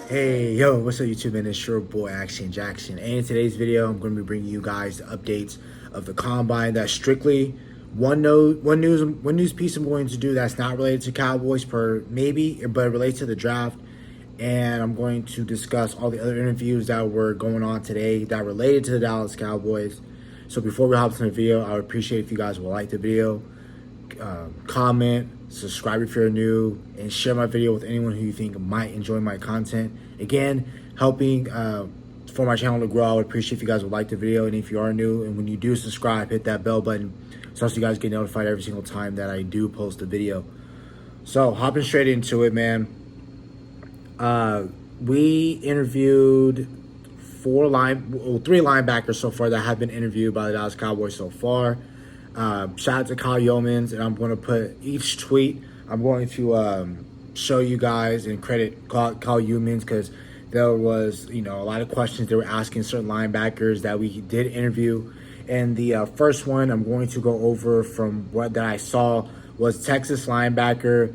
Hey, yo, what's up YouTube, man? It's your boy Action Jackson. And in today's video, I'm going to be bringing you guys the updates of the Combine. That's strictly one news piece I'm going to do that's not related to Cowboys per maybe, but it relates to the draft. And I'm going to discuss all the other interviews that were going on today that related to the Dallas Cowboys. So before we hop into the video, I would appreciate if you guys will like the video, comment, subscribe if you're new, and share my video with anyone who you think might enjoy my content. Again, helping for my channel to grow. I would appreciate if you guys would like the video, and if you are new, and when you do subscribe, hit that bell button so you guys get notified every single time that I do post a video. So hopping straight into it, man. We interviewed three linebackers so far that have been interviewed by the Dallas Cowboys so far. Shout out to Kyle Yeomans, and I'm going to put each tweet. I'm going to show you guys and credit Kyle Yeomans because there was, a lot of questions they were asking certain linebackers that we did interview. And the first one I'm going to go over from what that I saw was Texas linebacker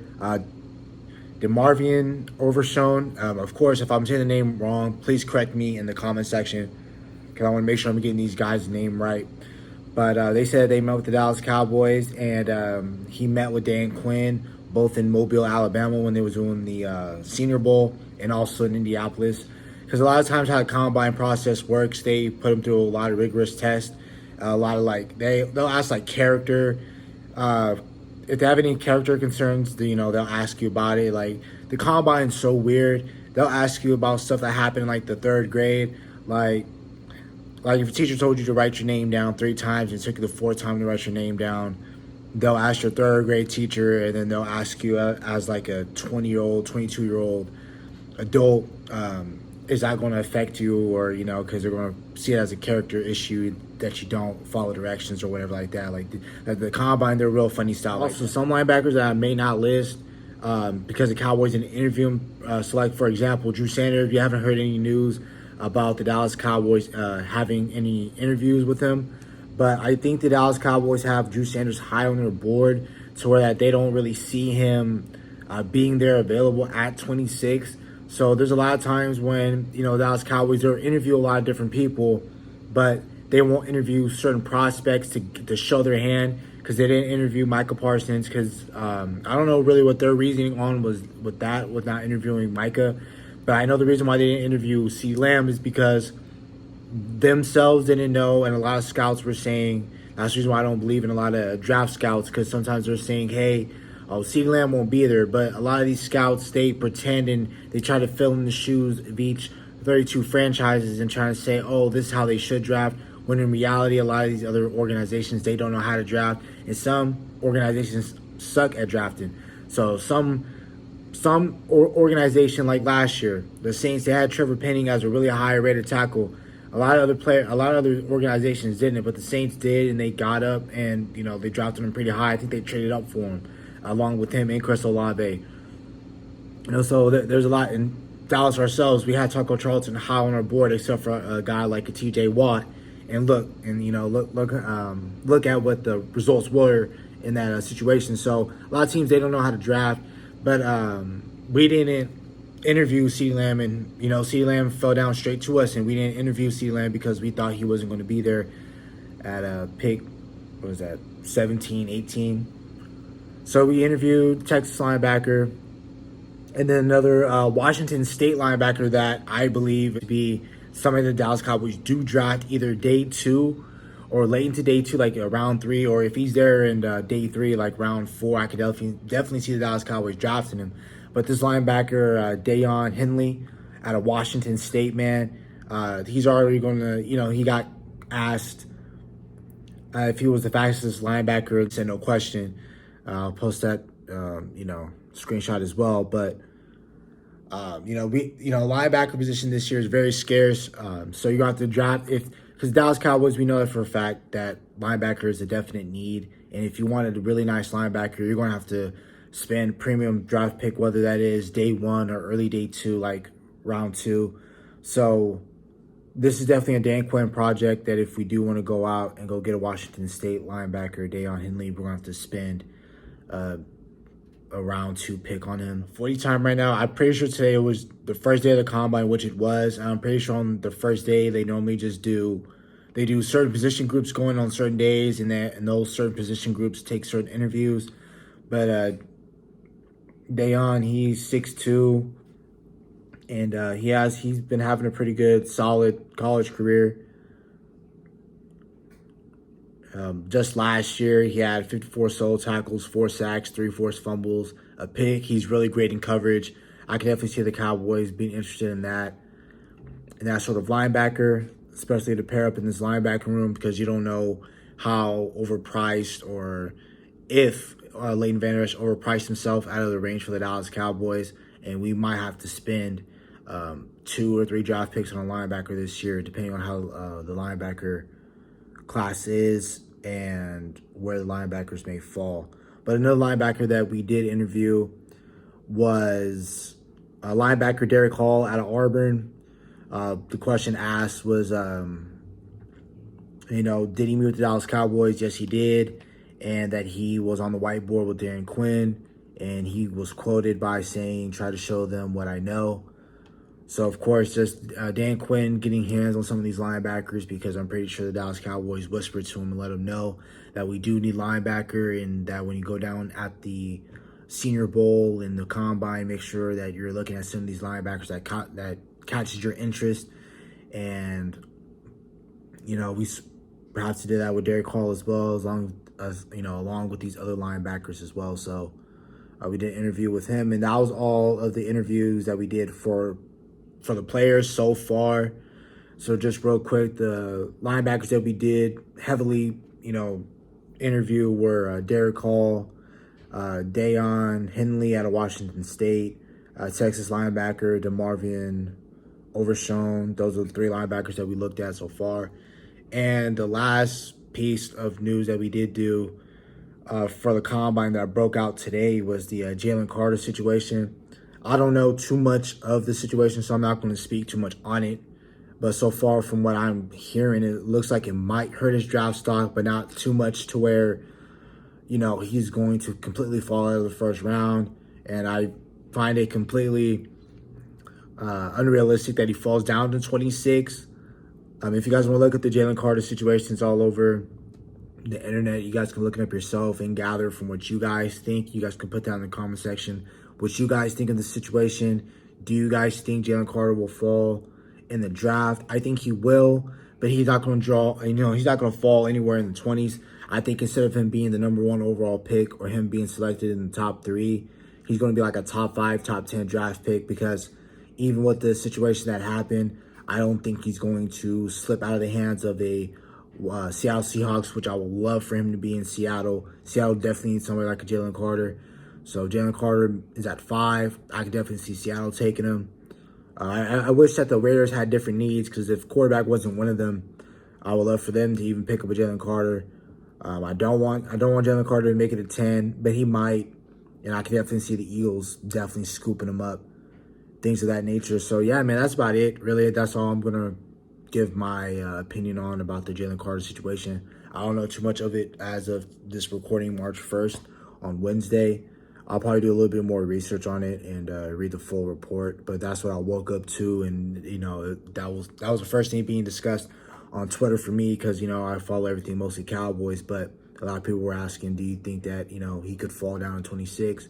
DeMarvion Overshone. Of course, if I'm saying the name wrong, please correct me in the comment section because I want to make sure I'm getting these guys' name right. But they said they met with the Dallas Cowboys, and he met with Dan Quinn, both in Mobile, Alabama, when they were doing the Senior Bowl, and also in Indianapolis. Because a lot of times how the combine process works, they put them through a lot of rigorous tests. A lot of they'll ask character. If they have any character concerns, they'll ask you about it. Like the combine's so weird. They'll ask you about stuff that happened in the third grade, like if a teacher told you to write your name down 3 times and it took you the 4th time to write your name down, they'll ask your 3rd grade teacher, and then they'll ask you as a 20-year-old, 22-year-old adult, is that going to affect you, or, because they're going to see it as a character issue that you don't follow directions or whatever like that. Like the combine, they're real funny style. Also, some linebackers that I may not list because the Cowboys didn't interview them, so for example, Drew Sanders, if you haven't heard any news about the Dallas Cowboys having any interviews with him. But I think the Dallas Cowboys have Drew Sanders high on their board to where that they don't really see him being there available at 26. So there's a lot of times when, the Dallas Cowboys, they'll interview a lot of different people, but they won't interview certain prospects to show their hand because they didn't interview Micah Parsons because I don't know really what their reasoning on was with not interviewing Micah. But I know the reason why they didn't interview CeeDee Lamb is because themselves didn't know, and a lot of scouts were saying, that's the reason why I don't believe in a lot of draft scouts, because sometimes they're saying, hey, CeeDee Lamb won't be there. But a lot of these scouts, they pretend and they try to fill in the shoes of each 32 franchises and trying to say, oh, this is how they should draft, when in reality, a lot of these other organizations, they don't know how to draft, and some organizations suck at drafting. So some organization like last year, the Saints, they had Trevor Penning as a really high rated tackle. A lot of other organizations didn't, but the Saints did, and they got up and they drafted him pretty high. I think they traded up for him, along with him and Chris Olave. So there's a lot in Dallas ourselves. We had Tucker Charlton high on our board, except for a guy like a T.J. Watt. And look at what the results were in that situation. So a lot of teams, they don't know how to draft. But we didn't interview CeeDee Lamb, and CeeDee Lamb fell down straight to us, and we didn't interview CeeDee Lamb because we thought he wasn't going to be there at pick, 17, 18. So we interviewed Texas linebacker, and then another Washington State linebacker that I believe to be somebody the Dallas Cowboys do draft either day 2 or late into day 2, like round 3, or if he's there in day 3, like round 4, I could definitely see the Dallas Cowboys drafting him. But this linebacker, Deion Henley, out of Washington State, man, he's already going to, he got asked if he was the fastest linebacker. Said no question. I'll post that, screenshot as well. But linebacker position this year is very scarce. So you got to draft because Dallas Cowboys, we know that for a fact that linebacker is a definite need. And if you wanted a really nice linebacker, you're going to have to spend premium draft pick, whether that is day 1 or early day 2, like round 2. So this is definitely a Dan Quinn project that if we do want to go out and go get a Washington State linebacker, Deion Henley, we're going to have to spend a round 2 pick on him. 40 time right now. I'm pretty sure today it was the first day of the combine, which it was. I'm pretty sure on the first day they normally just do certain position groups going on certain days, and those certain position groups take certain interviews. But Dayon, he's 6'2", and he's been having a pretty good, solid college career. Just last year, he had 54 solo tackles, 4 sacks, 3 forced fumbles, a pick. He's really great in coverage. I can definitely see the Cowboys being interested in that sort of linebacker, especially to pair up in this linebacker room, because you don't know how overpriced or if Leighton Vander Esch overpriced himself out of the range for the Dallas Cowboys, and we might have to spend 2 or 3 draft picks on a linebacker this year, depending on how the linebacker class is and where the linebackers may fall. But another linebacker that we did interview was linebacker Derek Hall out of Auburn. The question asked was, did he meet with the Dallas Cowboys? Yes, he did. And that he was on the whiteboard with Darren Quinn. And he was quoted by saying, "Try to show them what I know." So, of course, just Dan Quinn getting hands on some of these linebackers, because I'm pretty sure the Dallas Cowboys whispered to him and let him know that we do need linebacker, and that when you go down at the Senior Bowl and the Combine, make sure that you're looking at some of these linebackers that catches your interest. And, we perhaps did that with Derek Hall as well, along with these other linebackers as well. So we did an interview with him, and that was all of the interviews that we did for the players so far. So just real quick, the linebackers that we did heavily, interview were Derek Hall, Dayon Henley out of Washington State, Texas linebacker DeMarvion Overshown. Those are the 3 linebackers that we looked at so far. And the last piece of news that we did do for the Combine that broke out today was the Jalen Carter situation. I don't know too much of the situation, so I'm not going to speak too much on it. But so far from what I'm hearing, it looks like it might hurt his draft stock, but not too much to where, he's going to completely fall out of the first round. And I find it completely unrealistic that he falls down to 26. If you guys want to look at the Jalen Carter situation, it's all over the internet. You guys can look it up yourself and gather from what you guys think. You guys can put that in the comment section what you guys think of the situation. Do you guys think Jalen Carter will fall in the draft? I think he will, but he's not going to he's not going to fall anywhere in the 20s. I think instead of him being the number 1 overall pick or him being selected in the top 3, he's going to be like a top 5, top 10 draft pick, because even with the situation that happened, I don't think he's going to slip out of the hands of a Seattle Seahawks, which I would love for him to be in Seattle. Seattle definitely needs somebody like a Jalen Carter. So Jalen Carter is at 5. I could definitely see Seattle taking him. I wish that the Raiders had different needs, because if quarterback wasn't one of them, I would love for them to even pick up a Jalen Carter. I don't want Jalen Carter to make it a 10, but he might, and I can definitely see the Eagles definitely scooping him up, things of that nature. So yeah, man, that's about it. Really, that's all I'm gonna give my opinion on about the Jalen Carter situation. I don't know too much of it as of this recording, March 1st on Wednesday. I'll probably do a little bit more research on it and read the full report. But that's what I woke up to, and that was the first thing being discussed on Twitter for me, because I follow everything mostly Cowboys. But a lot of people were asking, do you think that he could fall down in 26?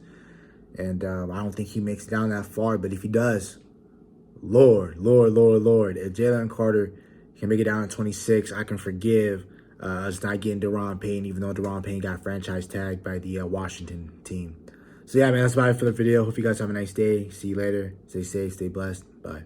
And I don't think he makes it down that far. But if he does, Lord, if Jalen Carter can make it down in 26, I can forgive us not getting Daron Payne, even though Daron Payne got franchise tagged by the Washington team. So yeah, man, that's about it for the video. Hope you guys have a nice day. See you later. Stay safe, stay blessed. Bye.